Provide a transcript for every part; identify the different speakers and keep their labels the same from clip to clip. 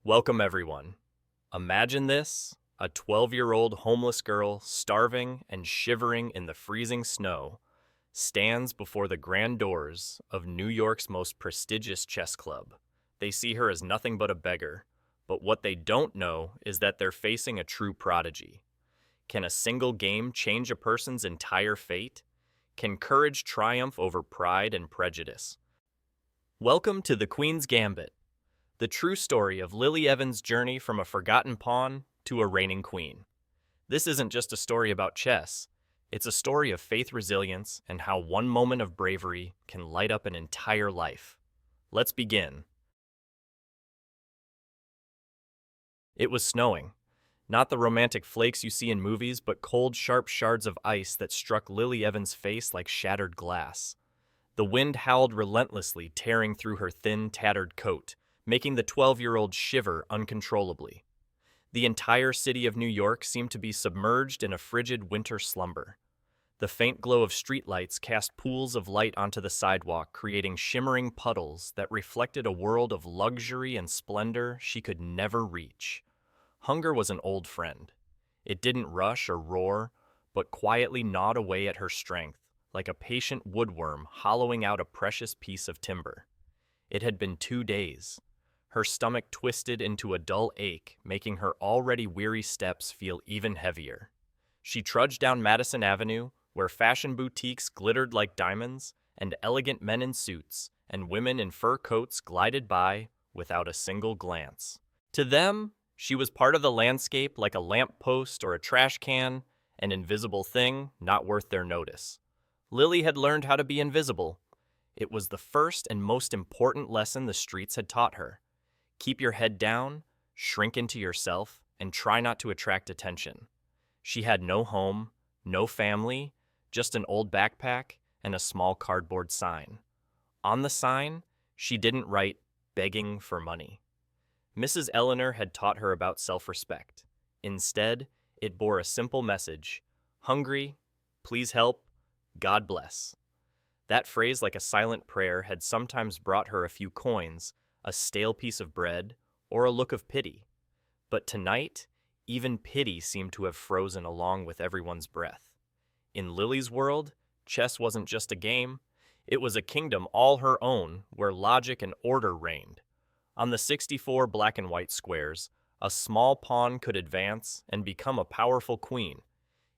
Speaker 1: Welcome, everyone. Imagine this, a 12-year-old homeless girl, starving and shivering in the freezing snow, stands before the grand doors of New York's most prestigious chess club. They see her as nothing but a beggar, but what they don't know is that they're facing a true prodigy. Can a single game change a person's entire fate? Can courage triumph over pride and prejudice? Welcome to the Queen's Gambit, the true story of Lily Evans' journey from a forgotten pawn to a reigning queen. This isn't just a story about chess, it's a story of faith, resilience, and how one moment of bravery can light up an entire life. Let's begin. It was snowing. Not the romantic flakes you see in movies, but cold, sharp shards of ice that struck Lily Evans' face like shattered glass. The wind howled relentlessly, tearing through her thin, tattered coat, making the 12-year-old shiver uncontrollably. The entire city of New York seemed to be submerged in a frigid winter slumber. The faint glow of streetlights cast pools of light onto the sidewalk, creating shimmering puddles that reflected a world of luxury and splendor she could never reach. Hunger was an old friend. It didn't rush or roar, but quietly gnawed away at her strength, like a patient woodworm hollowing out a precious piece of timber. It had been 2 days. Her stomach twisted into a dull ache, making her already weary steps feel even heavier. She trudged down Madison Avenue, where fashion boutiques glittered like diamonds, and elegant men in suits and women in fur coats glided by without a single glance. To them, she was part of the landscape like a lamppost or a trash can, an invisible thing not worth their notice. Lily had learned how to be invisible. It was the first and most important lesson the streets had taught her. Keep your head down, shrink into yourself, and try not to attract attention. She had no home, no family, just an old backpack and a small cardboard sign. On the sign, she didn't write, "begging for money." Mrs. Eleanor had taught her about self-respect. Instead, it bore a simple message: "Hungry? Please help. God bless." That phrase, like a silent prayer, had sometimes brought her a few coins, a stale piece of bread, or a look of pity. But tonight, even pity seemed to have frozen along with everyone's breath. In Lily's world, chess wasn't just a game. It was a kingdom all her own, where logic and order reigned. On the 64 black and white squares, a small pawn could advance and become a powerful queen.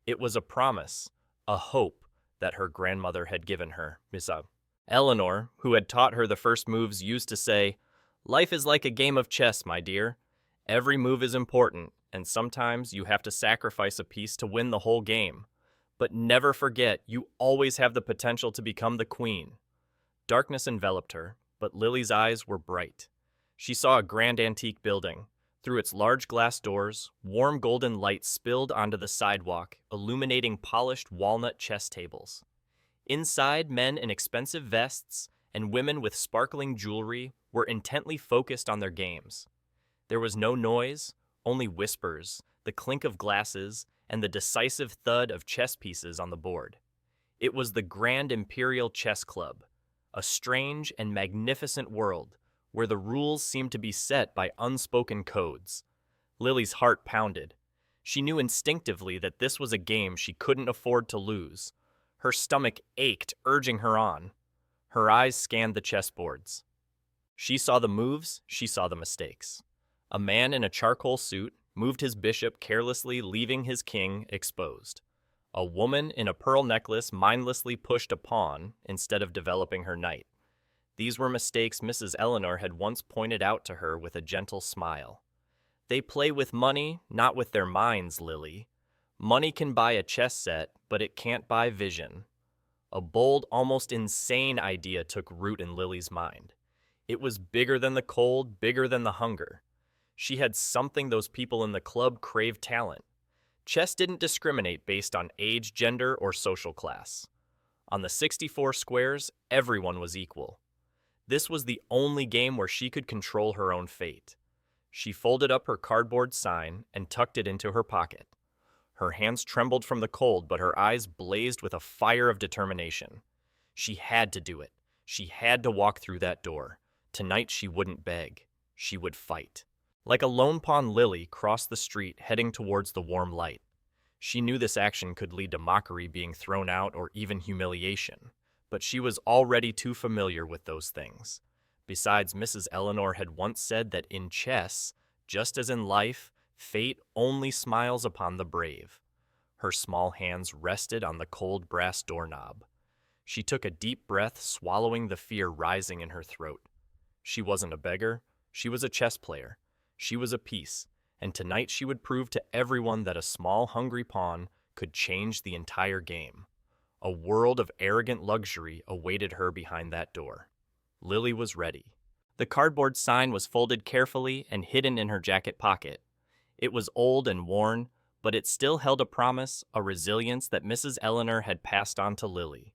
Speaker 1: It was a promise, a hope that her grandmother had given her, Miss Eleanor, who had taught her the first moves, used to say, "Life is like a game of chess, my dear. Every move is important, and sometimes you have to sacrifice a piece to win the whole game. But never forget, you always have the potential to become the queen." Darkness enveloped her, but Lily's eyes were bright. She saw a grand antique building. Through its large glass doors, warm golden light spilled onto the sidewalk, illuminating polished walnut chess tables. Inside, men in expensive vests and women with sparkling jewelry were intently focused on their games. There was no noise, only whispers, the clink of glasses, and the decisive thud of chess pieces on the board. It was the Grand Imperial Chess Club, a strange and magnificent world where the rules seemed to be set by unspoken codes. Lily's heart pounded. She knew instinctively that this was a game she couldn't afford to lose. Her stomach ached, urging her on. Her eyes scanned the chessboards. She saw the moves, she saw the mistakes. A man in a charcoal suit moved his bishop carelessly, leaving his king exposed. A woman in a pearl necklace mindlessly pushed a pawn instead of developing her knight. These were mistakes Mrs. Eleanor had once pointed out to her with a gentle smile. "They play with money, not with their minds, Lily. Money can buy a chess set, but it can't buy vision." A bold, almost insane idea took root in Lily's mind. It was bigger than the cold, bigger than the hunger. She had something those people in the club craved: talent. Chess didn't discriminate based on age, gender, or social class. On the 64 squares, everyone was equal. This was the only game where she could control her own fate. She folded up her cardboard sign and tucked it into her pocket. Her hands trembled from the cold, but her eyes blazed with a fire of determination. She had to do it. She had to walk through that door. Tonight she wouldn't beg. She would fight. Like a lone pawn, Lily crossed the street heading towards the warm light. She knew this action could lead to mockery being thrown out or even humiliation, but she was already too familiar with those things. Besides, Mrs. Eleanor had once said that in chess, just as in life, fate only smiles upon the brave. Her small hands rested on the cold brass doorknob. She took a deep breath, swallowing the fear rising in her throat. She wasn't a beggar, she was a chess player. She was a piece, and tonight she would prove to everyone that a small, hungry pawn could change the entire game. A world of arrogant luxury awaited her behind that door. Lily was ready. The cardboard sign was folded carefully and hidden in her jacket pocket. It was old and worn, but it still held a promise, a resilience that Mrs. Eleanor had passed on to Lily.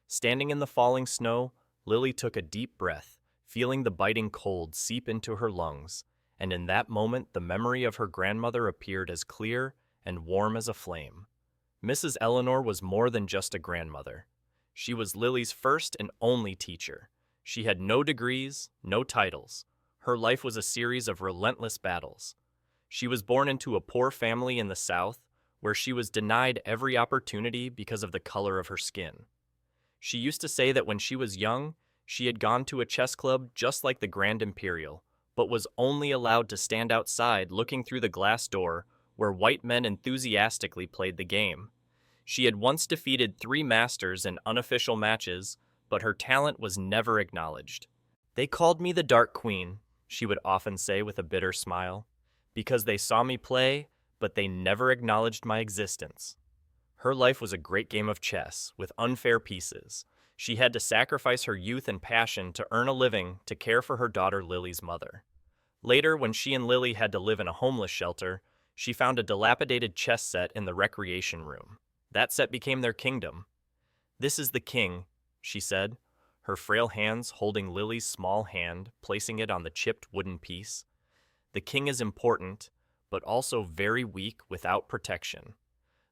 Speaker 1: Standing in the falling snow, Lily took a deep breath, feeling the biting cold seep into her lungs, and in that moment the memory of her grandmother appeared as clear and warm as a flame. Mrs. Eleanor was more than just a grandmother. She was Lily's first and only teacher. She had no degrees, no titles. Her life was a series of relentless battles. She was born into a poor family in the South, where she was denied every opportunity because of the color of her skin. She used to say that when she was young, she had gone to a chess club just like the Grand Imperial, but was only allowed to stand outside looking through the glass door where white men enthusiastically played the game. She had once defeated 3 masters in unofficial matches, but her talent was never acknowledged. "They called me the Dark Queen," she would often say with a bitter smile, "because they saw me play, but they never acknowledged my existence." Her life was a great game of chess, with unfair pieces. She had to sacrifice her youth and passion to earn a living to care for her daughter Lily's mother. Later, when she and Lily had to live in a homeless shelter, she found a dilapidated chess set in the recreation room. That set became their kingdom. "This is the king," she said, her frail hands holding Lily's small hand, placing it on the chipped wooden piece. "The king is important, but also very weak without protection.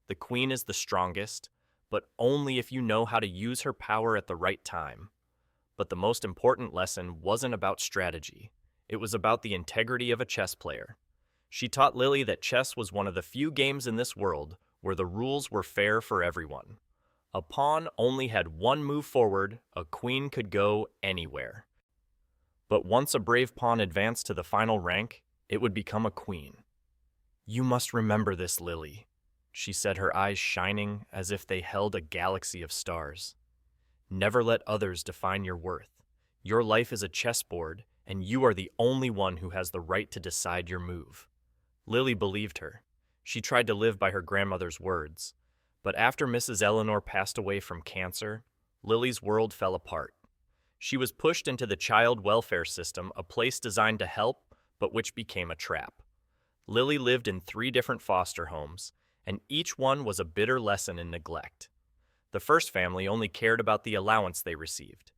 Speaker 1: The queen is the strongest, but only if you know how to use her power at the right time." But the most important lesson wasn't about strategy. It was about the integrity of a chess player. She taught Lily that chess was one of the few games in this world where the rules were fair for everyone. A pawn only had one move forward, a queen could go anywhere. But once a brave pawn advanced to the final rank, it would become a queen. "You must remember this, Lily," she said, her eyes shining as if they held a galaxy of stars. "Never let others define your worth. Your life is a chessboard, and you are the only one who has the right to decide your move." Lily believed her. She tried to live by her grandmother's words. But after Mrs. Eleanor passed away from cancer, Lily's world fell apart. She was pushed into the child welfare system, a place designed to help, but which became a trap. Lily lived in 3 different foster homes, and each one was a bitter lesson in neglect. The first family only cared about the allowance they received.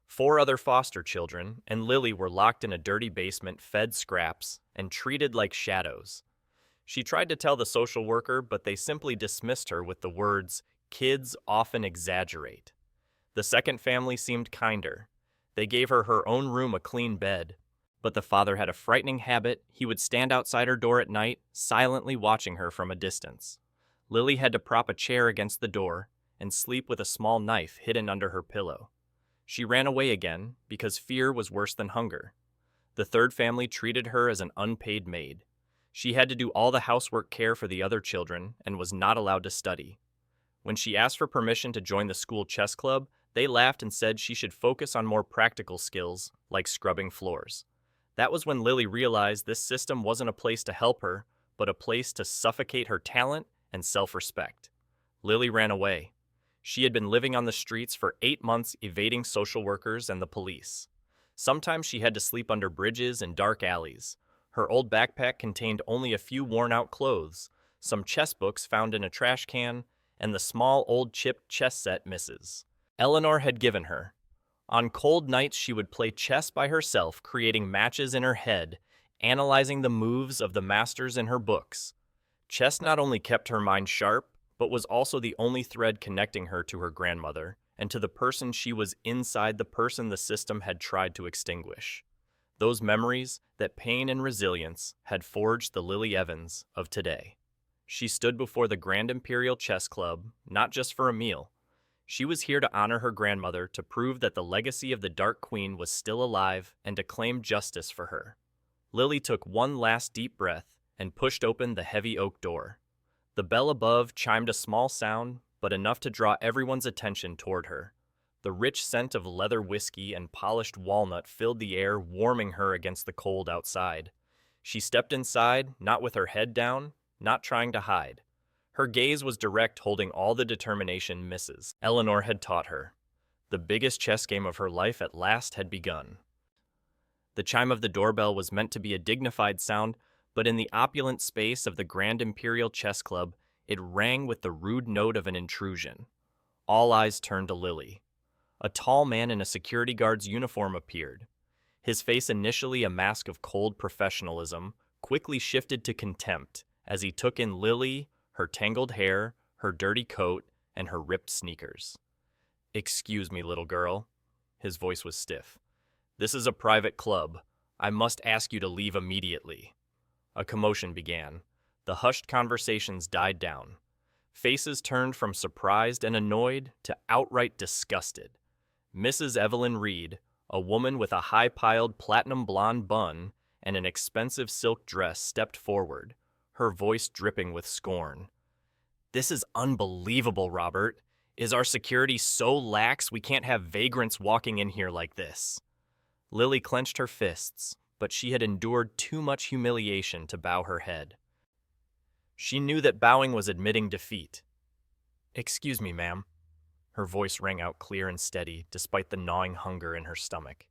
Speaker 1: 4 other foster children and Lily were locked in a dirty basement, fed scraps, and treated like shadows. She tried to tell the social worker, but they simply dismissed her with the words, "Kids often exaggerate." The second family seemed kinder. They gave her her own room, a clean bed. But the father had a frightening habit. He would stand outside her door at night, silently watching her from a distance. Lily had to prop a chair against the door and sleep with a small knife hidden under her pillow. She ran away again because fear was worse than hunger. The third family treated her as an unpaid maid. She had to do all the housework care for the other children and was not allowed to study. When she asked for permission to join the school chess club, they laughed and said she should focus on more practical skills, like scrubbing floors. That was when Lily realized this system wasn't a place to help her, but a place to suffocate her talent and self-respect. Lily ran away. She had been living on the streets for 8 months, evading social workers and the police. Sometimes she had to sleep under bridges and dark alleys. Her old backpack contained only a few worn-out clothes, some chess books found in a trash can, and the small old chipped chess set Mrs. Eleanor had given her. On cold nights she would play chess by herself, creating matches in her head, analyzing the moves of the masters in her books. Chess not only kept her mind sharp, but was also the only thread connecting her to her grandmother and to the person she was inside, the person the system had tried to extinguish. Those memories, that pain and resilience, had forged the Lily Evans of today. She stood before the Grand Imperial Chess Club, not just for a meal. She was here to honor her grandmother, to prove that the legacy of the Dark Queen was still alive, and to claim justice for her. Lily took one last deep breath and pushed open the heavy oak door. The bell above chimed a small sound, but enough to draw everyone's attention toward her. The rich scent of leather whiskey and polished walnut filled the air, warming her against the cold outside. She stepped inside, not with her head down, not trying to hide. Her gaze was direct, holding all the determination Mrs. Eleanor had taught her. The biggest chess game of her life at last had begun. The chime of the doorbell was meant to be a dignified sound, but in the opulent space of the Grand Imperial Chess Club, it rang with the rude note of an intrusion. All eyes turned to Lily. A tall man in a security guard's uniform appeared. His face, initially a mask of cold professionalism, quickly shifted to contempt as he took in Lily, her tangled hair, her dirty coat, and her ripped sneakers. "Excuse me, little girl." His voice was stiff. "This is a private club. I must ask you to leave immediately." A commotion began. The hushed conversations died down. Faces turned from surprised and annoyed to outright disgusted. Mrs. Evelyn Reed, a woman with a high-piled platinum blonde bun and an expensive silk dress, stepped forward, her voice dripping with scorn. "This is unbelievable, Robert. Is our security so lax we can't have vagrants walking in here like this?" Lily clenched her fists, but she had endured too much humiliation to bow her head. She knew that bowing was admitting defeat. "Excuse me, ma'am." Her voice rang out clear and steady, despite the gnawing hunger in her stomach.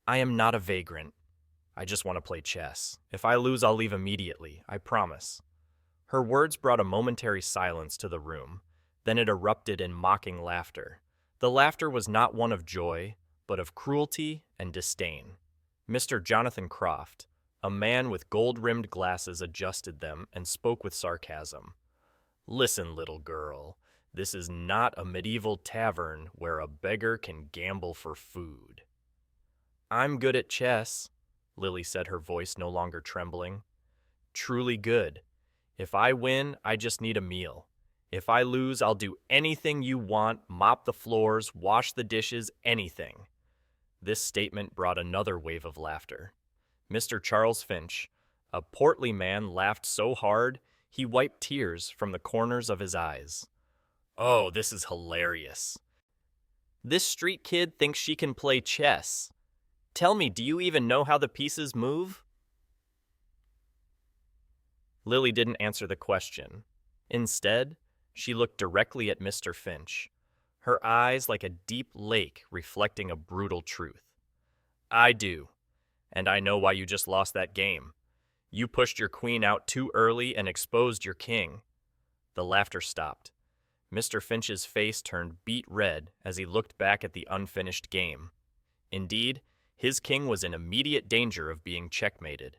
Speaker 1: "I am not a vagrant. I just want to play chess. If I lose, I'll leave immediately, I promise." Her words brought a momentary silence to the room. Then it erupted in mocking laughter. The laughter was not one of joy, but of cruelty and disdain. Mr. Jonathan Croft, a man with gold-rimmed glasses, adjusted them and spoke with sarcasm. "Listen, little girl. This is not a medieval tavern where a beggar can gamble for food." "I'm good at chess," Lily said, her voice no longer trembling. "Truly good. If I win, I just need a meal. If I lose, I'll do anything you want, mop the floors, wash the dishes, anything." This statement brought another wave of laughter. Mr. Charles Finch, a portly man, laughed so hard he wiped tears from the corners of his eyes. "Oh, this is hilarious. This street kid thinks she can play chess. Tell me, do you even know how the pieces move?" Lily didn't answer the question. Instead, she looked directly at Mr. Finch, her eyes like a deep lake reflecting a brutal truth. "I do, and I know why you just lost that game. You pushed your queen out too early and exposed your king." The laughter stopped. Mr. Finch's face turned beet red as he looked back at the unfinished game. Indeed, his king was in immediate danger of being checkmated.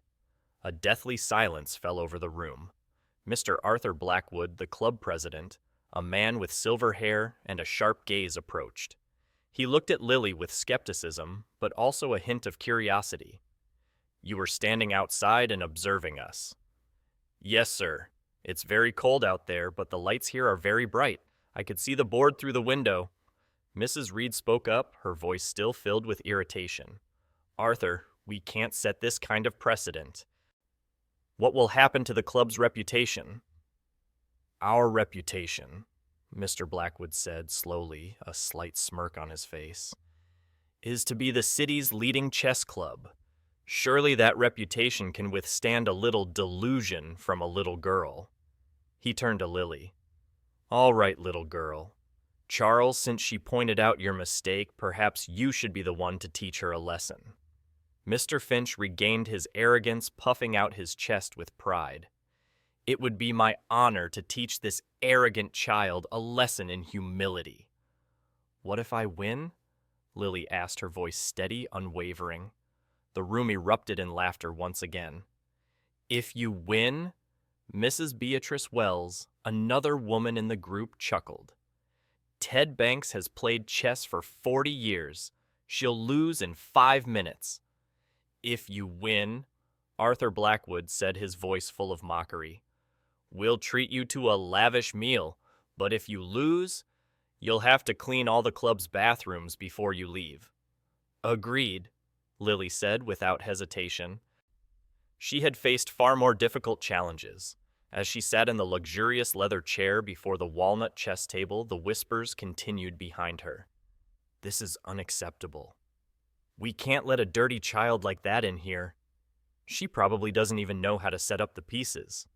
Speaker 1: A deathly silence fell over the room. Mr. Arthur Blackwood, the club president, a man with silver hair and a sharp gaze, approached. He looked at Lily with skepticism, but also a hint of curiosity. "You were standing outside and observing us." "Yes, sir. It's very cold out there, but the lights here are very bright. I could see the board through the window." Mrs. Reed spoke up, her voice still filled with irritation. "Arthur, we can't set this kind of precedent. What will happen to the club's reputation?" "Our reputation," Mr. Blackwood said slowly, a slight smirk on his face, "is to be the city's leading chess club. Surely that reputation can withstand a little delusion from a little girl." He turned to Lily. "All right, little girl. Charles, since she pointed out your mistake, perhaps you should be the one to teach her a lesson." Mr. Finch regained his arrogance, puffing out his chest with pride. "It would be my honor to teach this arrogant child a lesson in humility." "What if I win?" Lily asked, her voice steady, unwavering. The room erupted in laughter once again. "If you win?" Mrs. Beatrice Wells, another woman in the group, chuckled. "Ted Banks has played chess for 40 years. She'll lose in 5 minutes. if you win, Arthur Blackwood said, his voice full of mockery. We'll treat you to a lavish meal, but if you lose, you'll have to clean all the club's bathrooms before you leave. Agreed, Lily said without hesitation. She had faced far more difficult challenges. As she sat in the luxurious leather chair before the walnut chess table, the whispers continued behind her. This is unacceptable. We can't let a dirty child like that in here. She probably doesn't even know how to set up the pieces.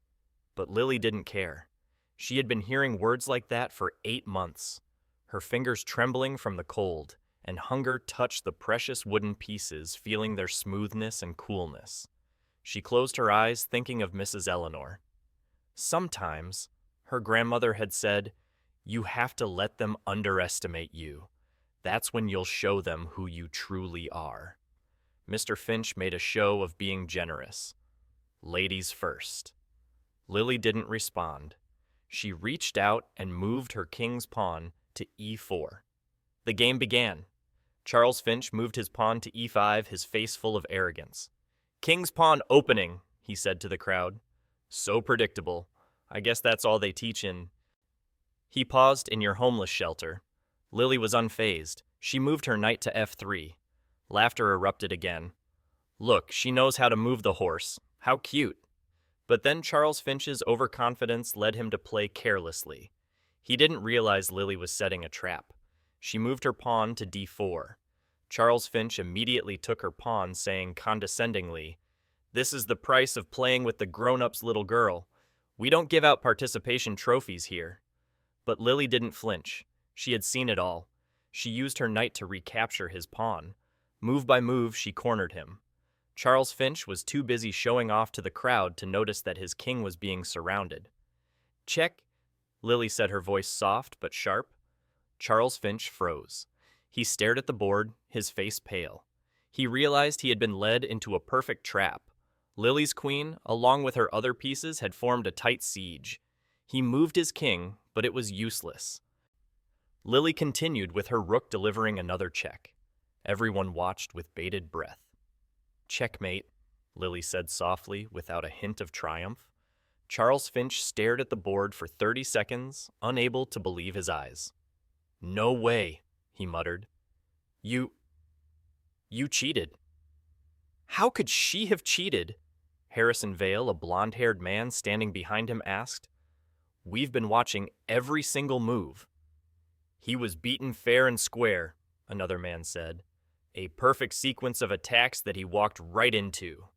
Speaker 1: But Lily didn't care. She had been hearing words like that for 8 months, her fingers trembling from the cold, and hunger touched the precious wooden pieces, feeling their smoothness and coolness. She closed her eyes, thinking of Mrs. Eleanor. Sometimes, her grandmother had said, you have to let them underestimate you. That's when you'll show them who you truly are. Mr. Finch made a show of being generous. Ladies first. Lily didn't respond. She reached out and moved her king's pawn to e4. The game began. Charles Finch moved his pawn to e5, his face full of arrogance. King's pawn opening, he said to the crowd. So predictable. I guess that's all they teach in. He paused. In your homeless shelter. Lily was unfazed. She moved her knight to f3. Laughter erupted again. Look, she knows how to move the horse. How cute. But then Charles Finch's overconfidence led him to play carelessly. He didn't realize Lily was setting a trap. She moved her pawn to d4. Charles Finch immediately took her pawn, saying condescendingly, "This is the price of playing with the grown-up's little girl. We don't give out participation trophies here." But Lily didn't flinch. She had seen it all. She used her knight to recapture his pawn. Move by move, she cornered him. Charles Finch was too busy showing off to the crowd to notice that his king was being surrounded. "Check," Lily said, her voice soft but sharp. Charles Finch froze. He stared at the board, his face pale. He realized he had been led into a perfect trap. Lily's queen, along with her other pieces, had formed a tight siege. He moved his king, but it was useless. Lily continued with her rook delivering another check. Everyone watched with bated breath. "Checkmate," Lily said softly, without a hint of triumph. Charles Finch stared at the board for 30 seconds, unable to believe his eyes. "No way," he muttered. You cheated." "How could she have cheated?" Harrison Vale, a blonde-haired man standing behind him, asked. "We've been watching every single move." "He was beaten fair and square," another man said. "A perfect sequence of attacks that he walked right into."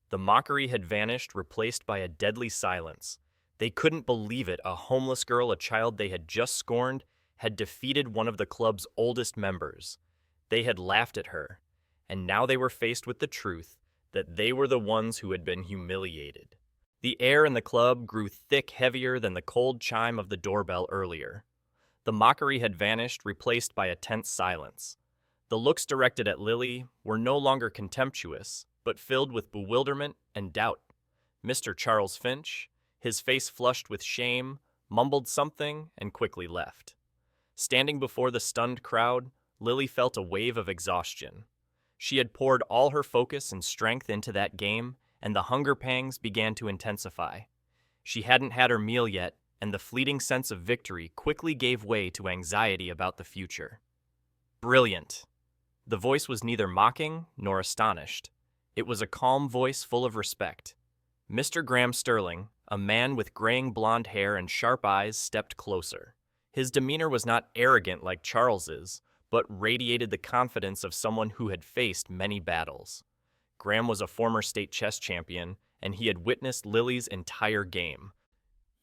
Speaker 1: The mockery had vanished, replaced by a deadly silence. They couldn't believe it. A homeless girl, a child they had just scorned, had defeated one of the club's oldest members. They had laughed at her, and now they were faced with the truth that they were the ones who had been humiliated. The air in the club grew thick, heavier than the cold chime of the doorbell earlier. The mockery had vanished, replaced by a tense silence. The looks directed at Lily were no longer contemptuous, but filled with bewilderment and doubt. Mr. Charles Finch, his face flushed with shame, mumbled something and quickly left. Standing before the stunned crowd, Lily felt a wave of exhaustion. She had poured all her focus and strength into that game, and the hunger pangs began to intensify. She hadn't had her meal yet, and the fleeting sense of victory quickly gave way to anxiety about the future. "Brilliant." The voice was neither mocking nor astonished. It was a calm voice full of respect. Mr. Graham Sterling, a man with graying blonde hair and sharp eyes, stepped closer. His demeanor was not arrogant like Charles's, but radiated the confidence of someone who had faced many battles. Graham was a former state chess champion, and he had witnessed Lily's entire game.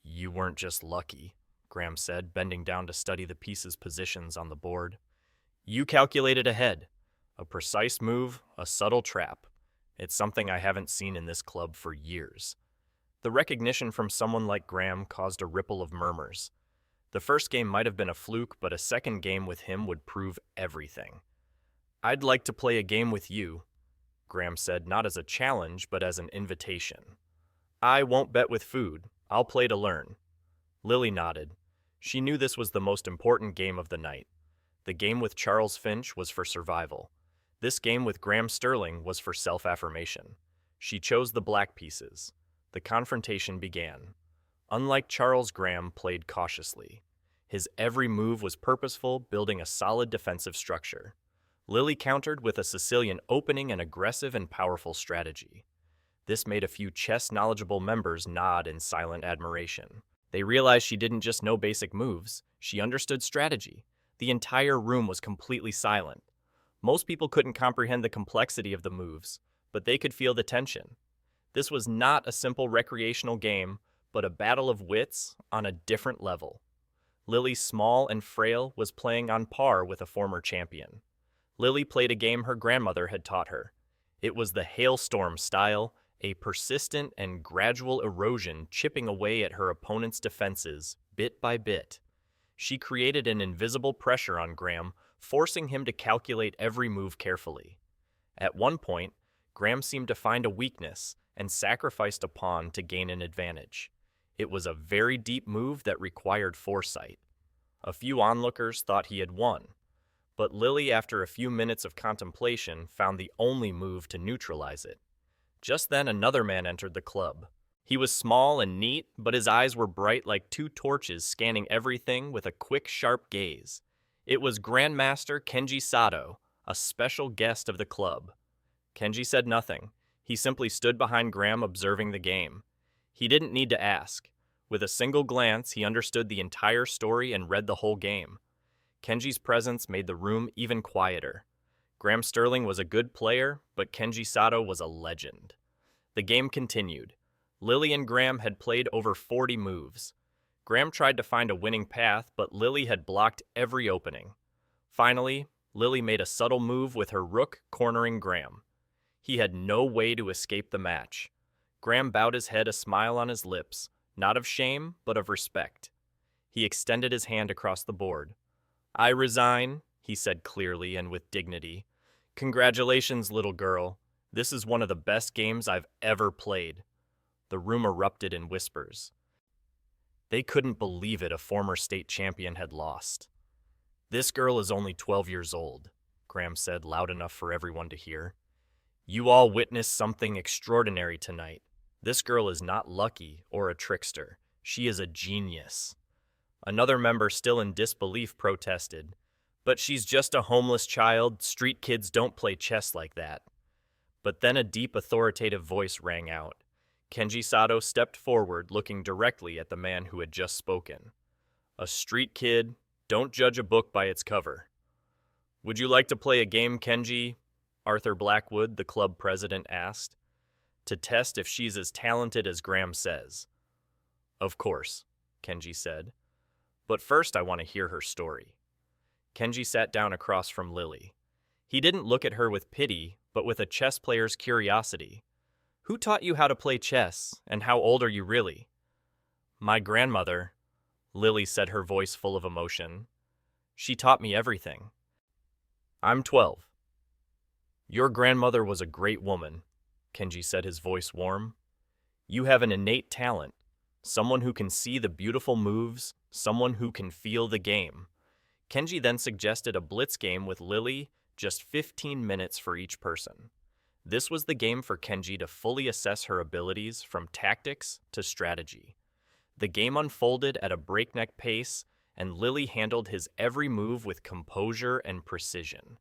Speaker 1: "You weren't just lucky," Graham said, bending down to study the pieces' positions on the board. "You calculated ahead. A precise move, a subtle trap. It's something I haven't seen in this club for years." The recognition from someone like Graham caused a ripple of murmurs. The first game might have been a fluke, but a second game with him would prove everything. "I'd like to play a game with you," Graham said, not as a challenge, but as an invitation. "I won't bet with food. I'll play to learn." Lily nodded. She knew this was the most important game of the night. The game with Charles Finch was for survival. This game with Graham Sterling was for self-affirmation. She chose the black pieces. The confrontation began. Unlike Charles, Graham played cautiously. His every move was purposeful, building a solid defensive structure. Lily countered with a Sicilian opening and aggressive and powerful strategy. This made a few chess-knowledgeable members nod in silent admiration. They realized she didn't just know basic moves, she understood strategy. The entire room was completely silent. Most people couldn't comprehend the complexity of the moves, but they could feel the tension. This was not a simple recreational game, but a battle of wits on a different level. Lily, small and frail, was playing on par with a former champion. Lily played a game her grandmother had taught her. It was the hailstorm style, a persistent and gradual erosion chipping away at her opponent's defenses, bit by bit. She created an invisible pressure on Graham, forcing him to calculate every move carefully. At one point, Graham seemed to find a weakness and sacrificed a pawn to gain an advantage. It was a very deep move that required foresight. A few onlookers thought he had won, but Lily, after a few minutes of contemplation, found the only move to neutralize it. Just then, another man entered the club. He was small and neat, but his eyes were bright like two torches, scanning everything with a quick, sharp gaze. It was Grandmaster Kenji Sato, a special guest of the club. Kenji said nothing. He simply stood behind Graham, observing the game. He didn't need to ask. With a single glance, he understood the entire story and read the whole game. Kenji's presence made the room even quieter. Graham Sterling was a good player, but Kenji Sato was a legend. The game continued. Lily and Graham had played over 40 moves. Graham tried to find a winning path, but Lily had blocked every opening. Finally, Lily made a subtle move with her rook cornering Graham. He had no way to escape the match. Graham bowed his head, a smile on his lips, not of shame, but of respect. He extended his hand across the board. "I resign," he said clearly and with dignity. "Congratulations, little girl. This is one of the best games I've ever played." The room erupted in whispers. They couldn't believe it, a former state champion had lost. "This girl is only 12 years old," Graham said, loud enough for everyone to hear. "You all witnessed something extraordinary tonight. This girl is not lucky or a trickster. She is a genius." Another member, still in disbelief, protested. "But she's just a homeless child. Street kids don't play chess like that." But then a deep, authoritative voice rang out. Kenji Sato stepped forward, looking directly at the man who had just spoken. "A street kid, don't judge a book by its cover." "Would you like to play a game, Kenji?" Arthur Blackwood, the club president, asked, to test if she's as talented as Graham says. "Of course," Kenji said. "But first I want to hear her story." Kenji sat down across from Lily. He didn't look at her with pity, but with a chess player's curiosity. "Who taught you how to play chess, and how old are you really?" "My grandmother," Lily said, her voice full of emotion. "She taught me everything." "I'm 12. Your grandmother was a great woman," Kenji said, his voice warm. "You have an innate talent, someone who can see the beautiful moves, someone who can feel the game." Kenji then suggested a blitz game with Lily, just 15 minutes for each person. This was the game for Kenji to fully assess her abilities from tactics to strategy. The game unfolded at a breakneck pace, and Lily handled his every move with composure and precision.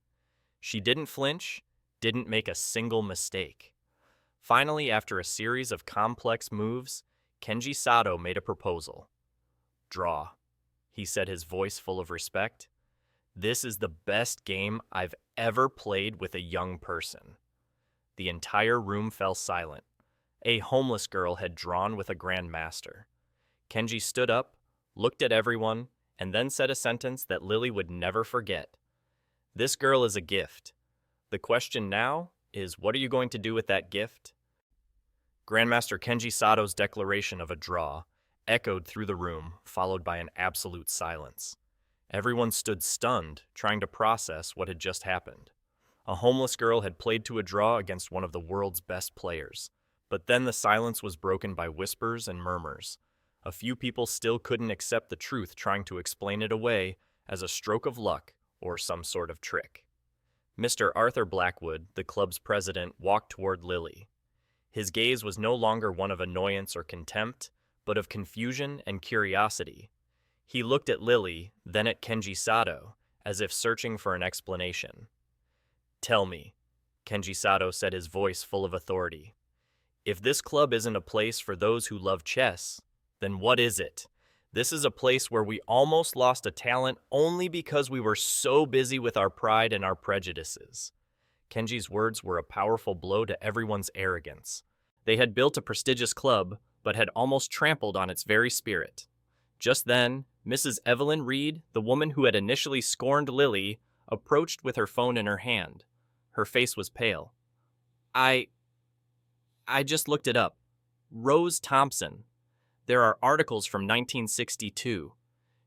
Speaker 1: She didn't flinch, didn't make a single mistake. Finally, after a series of complex moves, Kenji Sato made a proposal. "Draw," he said, his voice full of respect. "This is the best game I've ever played with a young person." The entire room fell silent. A homeless girl had drawn with a grandmaster. Kenji stood up, looked at everyone, and then said a sentence that Lily would never forget. "This girl is a gift. The question now is, what are you going to do with that gift?" Grandmaster Kenji Sato's declaration of a draw echoed through the room, followed by an absolute silence. Everyone stood stunned, trying to process what had just happened. A homeless girl had played to a draw against one of the world's best players. But then the silence was broken by whispers and murmurs. A few people still couldn't accept the truth, trying to explain it away as a stroke of luck or some sort of trick. Mr. Arthur Blackwood, the club's president, walked toward Lily. His gaze was no longer one of annoyance or contempt, but of confusion and curiosity. He looked at Lily, then at Kenji Sato, as if searching for an explanation. "Tell me," Kenji Sato said, his voice full of authority. "If this club isn't a place for those who love chess, then what is it? This is a place where we almost lost a talent only because we were so busy with our pride and our prejudices." Kenji's words were a powerful blow to everyone's arrogance. They had built a prestigious club, but had almost trampled on its very spirit. Just then, Mrs. Evelyn Reed, the woman who had initially scorned Lily, approached with her phone in her hand. Her face was pale. I just looked it up. Rose Thompson. There are articles from 1962.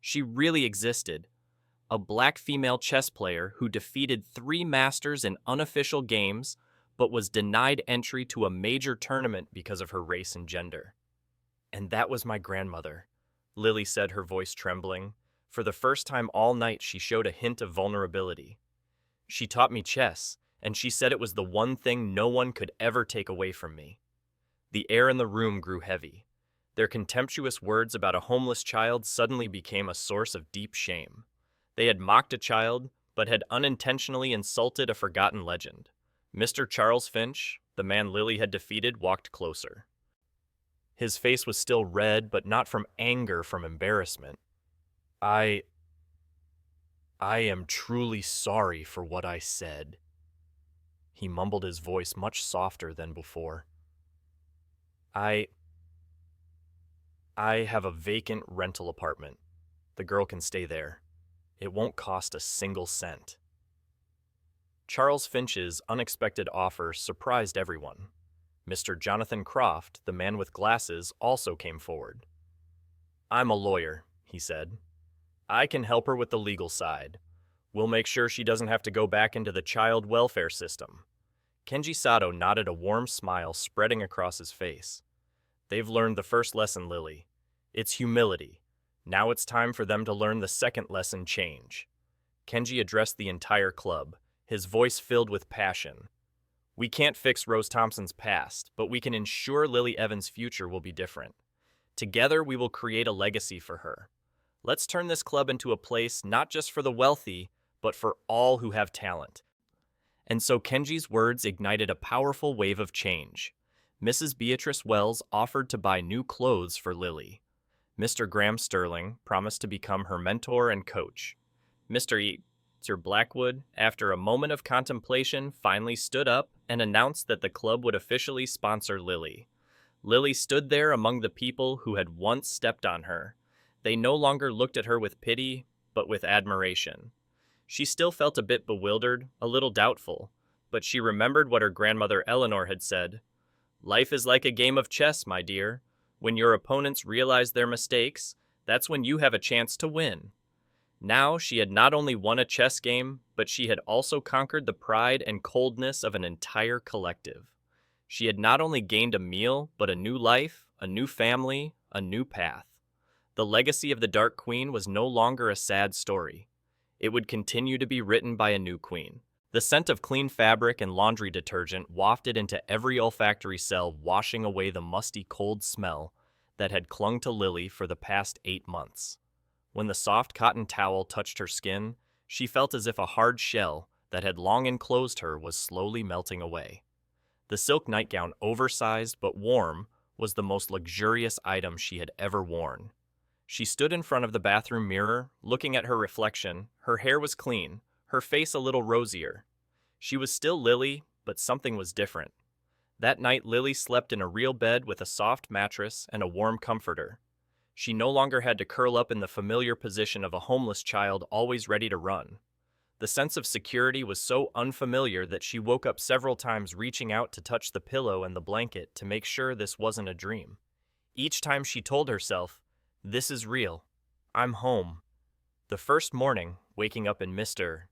Speaker 1: She really existed. A black female chess player who defeated 3 masters in unofficial games, but was denied entry to a major tournament because of her race and gender. "And that was my grandmother," Lily said, her voice trembling. For the first time all night, she showed a hint of vulnerability. "She taught me chess, and she said it was the one thing no one could ever take away from me." The air in the room grew heavy. Their contemptuous words about a homeless child suddenly became a source of deep shame. They had mocked a child, but had unintentionally insulted a forgotten legend. Mr. Charles Finch, the man Lily had defeated, walked closer. His face was still red, but not from anger, from embarrassment. I am truly sorry for what I said." He mumbled, his voice much softer than before. I have a vacant rental apartment. The girl can stay there. It won't cost a single cent." Charles Finch's unexpected offer surprised everyone. Mr. Jonathan Croft, the man with glasses, also came forward. "I'm a lawyer," he said. "I can help her with the legal side. We'll make sure she doesn't have to go back into the child welfare system." Kenji Sato nodded, a warm smile spreading across his face. "They've learned the first lesson, Lily. It's humility. Now it's time for them to learn the second lesson, change." Kenji addressed the entire club, his voice filled with passion. "We can't fix Rose Thompson's past, but we can ensure Lily Evans' future will be different. Together, we will create a legacy for her. Let's turn this club into a place not just for the wealthy, but for all who have talent." And so Kenji's words ignited a powerful wave of change. Mrs. Beatrice Wells offered to buy new clothes for Lily. Mr. Graham Sterling promised to become her mentor and coach. Mr. Blackwood, after a moment of contemplation, finally stood up and announced that the club would officially sponsor Lily. Lily stood there among the people who had once stepped on her. They no longer looked at her with pity, but with admiration. She still felt a bit bewildered, a little doubtful, but she remembered what her grandmother Eleanor had said. "Life is like a game of chess, my dear. When your opponents realize their mistakes, that's when you have a chance to win." Now she had not only won a chess game, but she had also conquered the pride and coldness of an entire collective. She had not only gained a meal, but a new life, a new family, a new path. The legacy of the Dark Queen was no longer a sad story. It would continue to be written by a new queen. The scent of clean fabric and laundry detergent wafted into every olfactory cell, washing away the musty, cold smell that had clung to Lily for the past 8 months. When the soft cotton towel touched her skin, she felt as if a hard shell that had long enclosed her was slowly melting away. The silk nightgown, oversized but warm, was the most luxurious item she had ever worn. She stood in front of the bathroom mirror, looking at her reflection. Her hair was clean, her face a little rosier. She was still Lily, but something was different. That night, Lily slept in a real bed with a soft mattress and a warm comforter. She no longer had to curl up in the familiar position of a homeless child always ready to run. The sense of security was so unfamiliar that she woke up several times, reaching out to touch the pillow and the blanket to make sure this wasn't a dream. Each time she told herself, "This is real. I'm home." The first morning, waking up in Mr.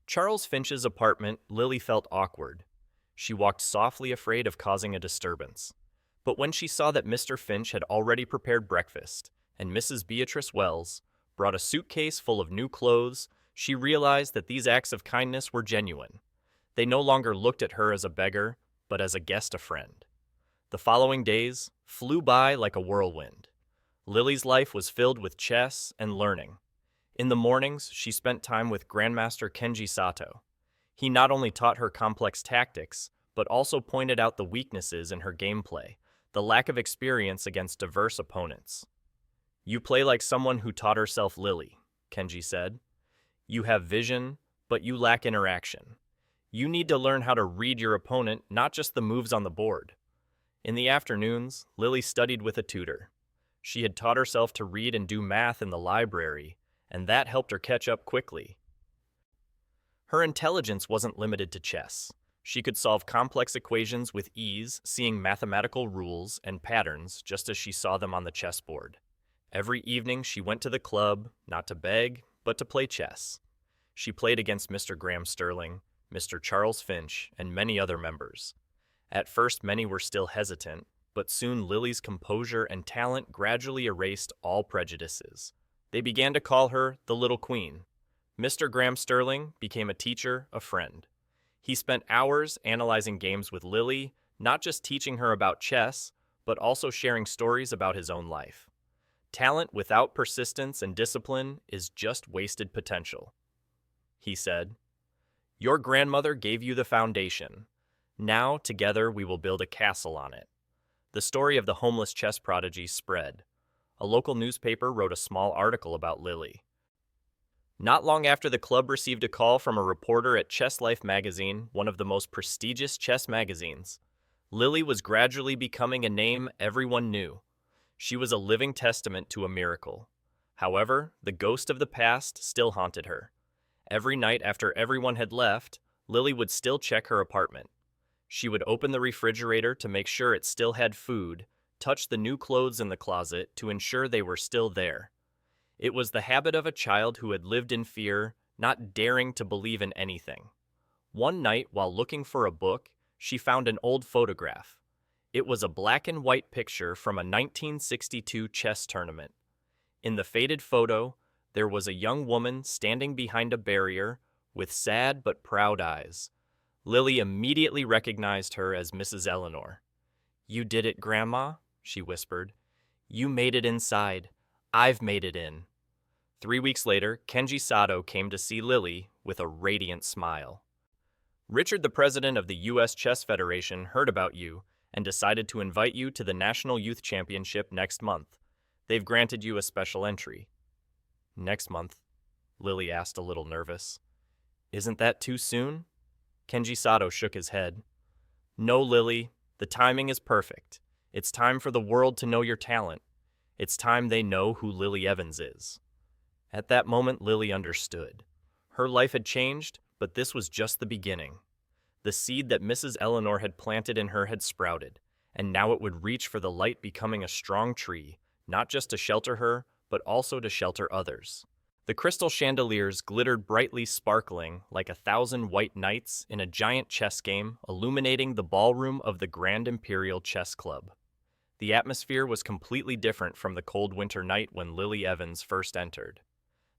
Speaker 1: Charles Finch's apartment, Lily felt awkward. She walked softly, afraid of causing a disturbance. But when she saw that Mr. Finch had already prepared breakfast, and Mrs. Beatrice Wells brought a suitcase full of new clothes, She realized that these acts of kindness were genuine. They no longer looked at her as a beggar, but as a guest, a friend. The following days flew by like a whirlwind. Lily's life was filled with chess and learning. In the mornings, she spent time with Grandmaster Kenji Sato. He not only taught her complex tactics, but also pointed out the weaknesses in her gameplay, the lack of experience against diverse opponents. "You play like someone who taught herself Lily," Kenji said. "You have vision, but you lack interaction. You need to learn how to read your opponent, not just the moves on the board." In the afternoons, Lily studied with a tutor. She had taught herself to read and do math in the library, and that helped her catch up quickly. Her intelligence wasn't limited to chess. She could solve complex equations with ease, seeing mathematical rules and patterns just as she saw them on the chessboard. Every evening she went to the club, not to beg, but to play chess. She played against Mr. Graham Sterling, Mr. Charles Finch, and many other members. At first many were still hesitant, but soon Lily's composure and talent gradually erased all prejudices. They began to call her the Little Queen. Mr. Graham Sterling became a teacher, a friend. He spent hours analyzing games with Lily, not just teaching her about chess, but also sharing stories about his own life. "Talent without persistence and discipline is just wasted potential," he said. "Your grandmother gave you the foundation. Now, together, we will build a castle on it." The story of the homeless chess prodigy spread. A local newspaper wrote a small article about Lily. Not long after the club received a call from a reporter at Chess Life magazine, one of the most prestigious chess magazines. Lily was gradually becoming a name everyone knew. She was a living testament to a miracle. However, the ghost of the past still haunted her. Every night after everyone had left, Lily would still check her apartment. She would open the refrigerator to make sure it still had food, touch the new clothes in the closet to ensure they were still there. It was the habit of a child who had lived in fear, not daring to believe in anything. One night, while looking for a book, she found an old photograph. It was a black and white picture from a 1962 chess tournament. In the faded photo, there was a young woman standing behind a barrier with sad but proud eyes. Lily immediately recognized her as Mrs. Eleanor. "You did it, Grandma," she whispered. "You made it inside. I've made it in." 3 weeks later, Kenji Sato came to see Lily with a radiant smile. "Richard, the president of the U.S. Chess Federation, heard about you and decided to invite you to the National Youth Championship next month. They've granted you a special entry." "Next month?" Lily asked, a little nervous. "Isn't that too soon?" Kenji Sato shook his head. "No, Lily, the timing is perfect. It's time for the world to know your talent. It's time they know who Lily Evans is." At that moment, Lily understood. Her life had changed, but this was just the beginning. The seed that Mrs. Eleanor had planted in her had sprouted, and now it would reach for the light, becoming a strong tree, not just to shelter her, but also to shelter others. The crystal chandeliers glittered brightly, sparkling like 1,000 white knights in a giant chess game, illuminating the ballroom of the Grand Imperial Chess Club. The atmosphere was completely different from the cold winter night when Lily Evans first entered.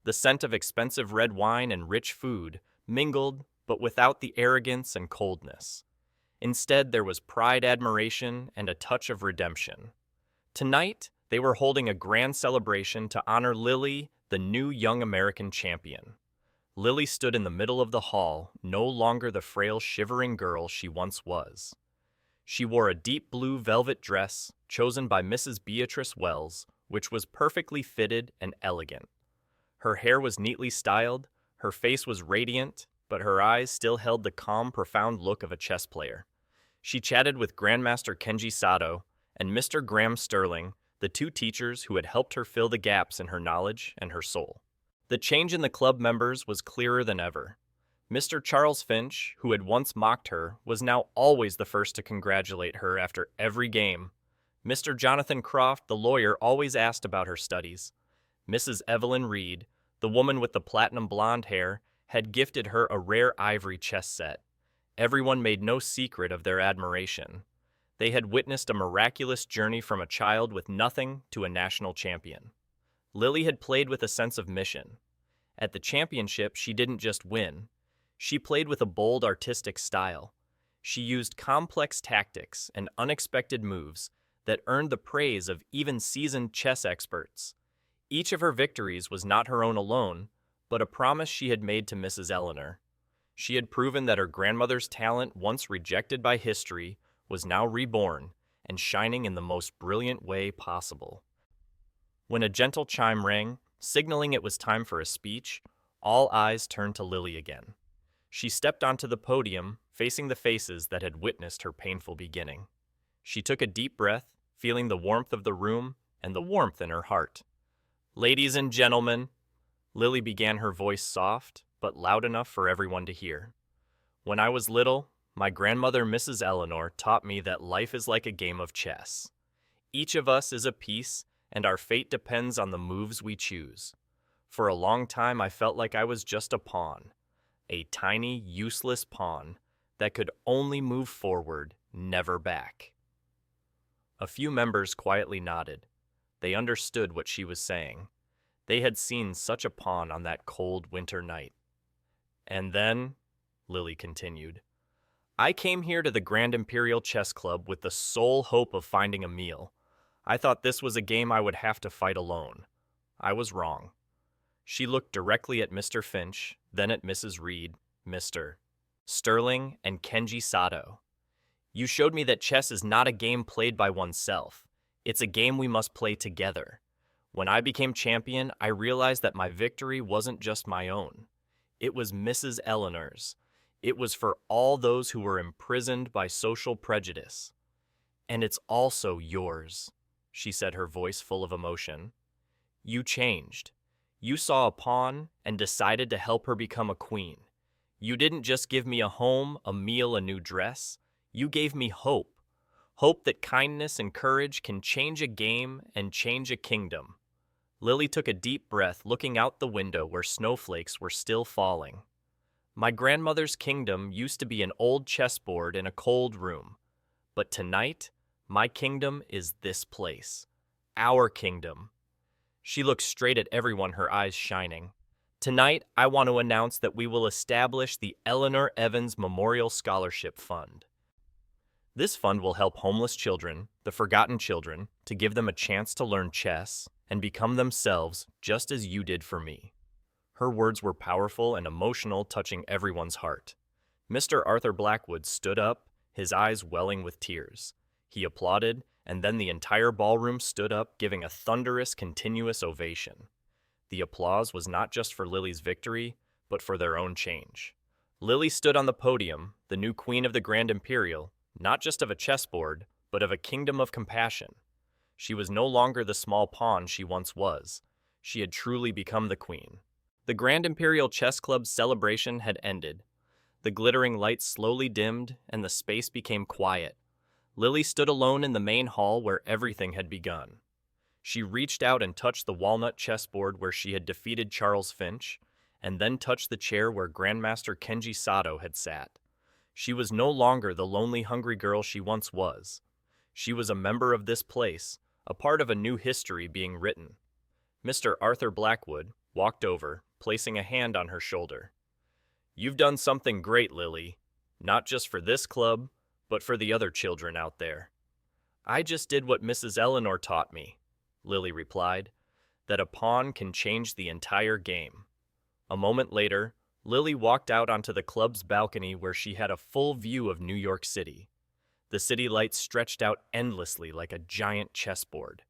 Speaker 1: The scent of expensive red wine and rich food mingled, but without the arrogance and coldness. Instead, there was pride, admiration, and a touch of redemption. Tonight, they were holding a grand celebration to honor Lily, the new young American champion. Lily stood in the middle of the hall, no longer the frail, shivering girl she once was. She wore a deep blue velvet dress, chosen by Mrs. Beatrice Wells, which was perfectly fitted and elegant. Her hair was neatly styled, her face was radiant, but her eyes still held the calm, profound look of a chess player. She chatted with Grandmaster Kenji Sato and Mr. Graham Sterling, the two teachers who had helped her fill the gaps in her knowledge and her soul. The change in the club members was clearer than ever. Mr. Charles Finch, who had once mocked her, was now always the first to congratulate her after every game. Mr. Jonathan Croft, the lawyer, always asked about her studies. Mrs. Evelyn Reed, the woman with the platinum blonde hair, had gifted her a rare ivory chess set. Everyone made no secret of their admiration. They had witnessed a miraculous journey from a child with nothing to a national champion. Lily had played with a sense of mission. At the championship, she didn't just win. She played with a bold artistic style. She used complex tactics and unexpected moves that earned the praise of even seasoned chess experts. Each of her victories was not her own alone, but a promise she had made to Mrs. Eleanor. She had proven that her grandmother's talent, once rejected by history, was now reborn and shining in the most brilliant way possible. When a gentle chime rang, signaling it was time for a speech, all eyes turned to Lily again. She stepped onto the podium, facing the faces that had witnessed her painful beginning. She took a deep breath, feeling the warmth of the room and the warmth in her heart. "Ladies and gentlemen," Lily began, her voice soft, but loud enough for everyone to hear. "When I was little, my grandmother, Mrs. Eleanor, taught me that life is like a game of chess. Each of us is a piece, and our fate depends on the moves we choose. For a long time, I felt like I was just a pawn, a tiny, useless pawn that could only move forward, never back." A few members quietly nodded. They understood what she was saying. They had seen such a pawn on that cold winter night. "And then," Lily continued, "I came here to the Grand Imperial Chess Club with the sole hope of finding a meal. I thought this was a game I would have to fight alone. I was wrong." She looked directly at Mr. Finch, then at Mrs. Reed, Mr. Sterling, and Kenji Sato. "You showed me that chess is not a game played by oneself. It's a game we must play together. When I became champion, I realized that my victory wasn't just my own. It was Mrs. Eleanor's. It was for all those who were imprisoned by social prejudice. And it's also yours," she said, her voice full of emotion. "You changed. You saw a pawn and decided to help her become a queen. You didn't just give me a home, a meal, a new dress. You gave me hope. Hope that kindness and courage can change a game and change a kingdom." Lily took a deep breath, looking out the window where snowflakes were still falling. "My grandmother's kingdom used to be an old chessboard in a cold room. But tonight, my kingdom is this place. Our kingdom." She looked straight at everyone, her eyes shining. "Tonight, I want to announce that we will establish the Eleanor Evans Memorial Scholarship Fund. This fund will help homeless children, the forgotten children, to give them a chance to learn chess and become themselves just as you did for me." Her words were powerful and emotional, touching everyone's heart. Mr. Arthur Blackwood stood up, his eyes welling with tears. He applauded, and then the entire ballroom stood up, giving a thunderous, continuous ovation. The applause was not just for Lily's victory, but for their own change. Lily stood on the podium, the new queen of the Grand Imperial, not just of a chessboard, but of a kingdom of compassion. She was no longer the small pawn she once was. She had truly become the queen. The Grand Imperial Chess Club's celebration had ended. The glittering lights slowly dimmed, and the space became quiet. Lily stood alone in the main hall where everything had begun. She reached out and touched the walnut chessboard where she had defeated Charles Finch, and then touched the chair where Grandmaster Kenji Sato had sat. She was no longer the lonely, hungry girl she once was. She was a member of this place, a part of a new history being written. Mr. Arthur Blackwood walked over, placing a hand on her shoulder. "You've done something great, Lily, not just for this club, but for the other children out there." "I just did what Mrs. Eleanor taught me," Lily replied, "that a pawn can change the entire game." A moment later, Lily walked out onto the club's balcony where she had a full view of New York City. The city lights stretched out endlessly like a giant chessboard.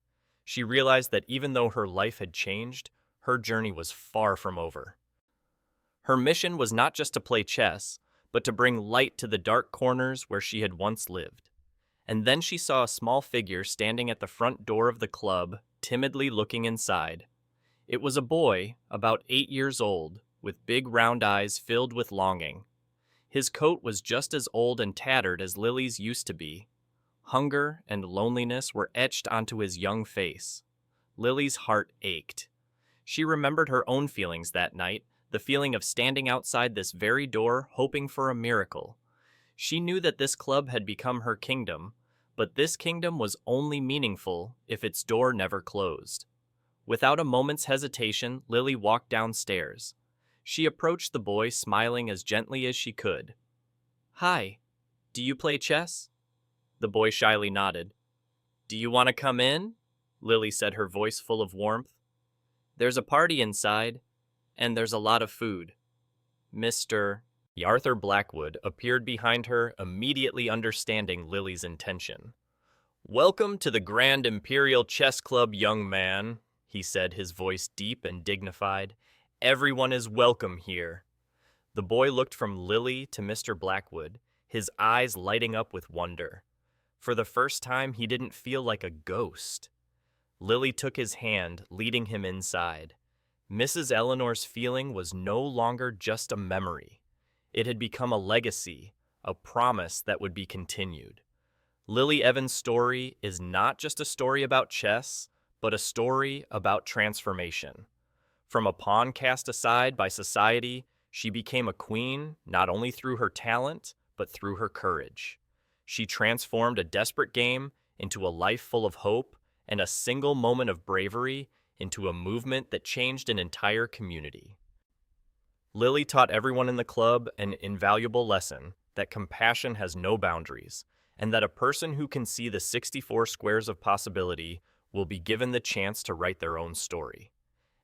Speaker 1: She realized that even though her life had changed, her journey was far from over. Her mission was not just to play chess, but to bring light to the dark corners where she had once lived. And then she saw a small figure standing at the front door of the club, timidly looking inside. It was a boy, about 8 years old, with big round eyes filled with longing. His coat was just as old and tattered as Lily's used to be. Hunger and loneliness were etched onto his young face. Lily's heart ached. She remembered her own feelings that night, the feeling of standing outside this very door, hoping for a miracle. She knew that this club had become her kingdom, but this kingdom was only meaningful if its door never closed. Without a moment's hesitation, Lily walked downstairs. She approached the boy, smiling as gently as she could. "Hi, do you play chess?" The boy shyly nodded. "Do you want to come in?" Lily said, her voice full of warmth. "There's a party inside, and there's a lot of food. Mr. Arthur Blackwood appeared behind her, immediately understanding Lily's intention. "Welcome to the Grand Imperial Chess Club, young man," he said, his voice deep and dignified. "Everyone is welcome here." The boy looked from Lily to Mr. Blackwood, his eyes lighting up with wonder. For the first time, he didn't feel like a ghost. Lily took his hand, leading him inside. Mrs. Eleanor's feeling was no longer just a memory. It had become a legacy, a promise that would be continued. Lily Evans' story is not just a story about chess, but a story about transformation. From a pawn cast aside by society, she became a queen not only through her talent, but through her courage. She transformed a desperate game into a life full of hope, and a single moment of bravery into a movement that changed an entire community. Lily taught everyone in the club an invaluable lesson that compassion has no boundaries, and that a person who can see the 64 squares of possibility will be given the chance to write their own story.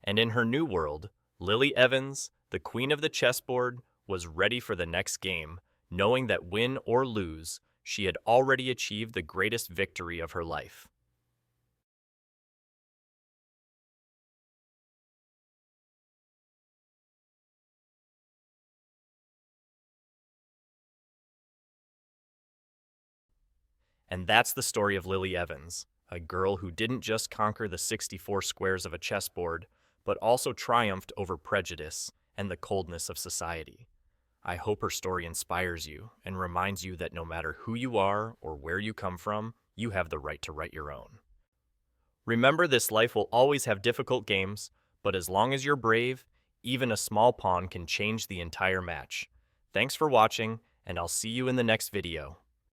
Speaker 1: And in her new world, Lily Evans, the queen of the chessboard, was ready for the next game, knowing that win or lose, she had already achieved the greatest victory of her life. And that's the story of Lily Evans, a girl who didn't just conquer the 64 squares of a chessboard, but also triumphed over prejudice and the coldness of society. I hope her story inspires you and reminds you that no matter who you are or where you come from, you have the right to write your own. Remember, this life will always have difficult games, but as long as you're brave, even a small pawn can change the entire match. Thanks for watching, and I'll see you in the next video.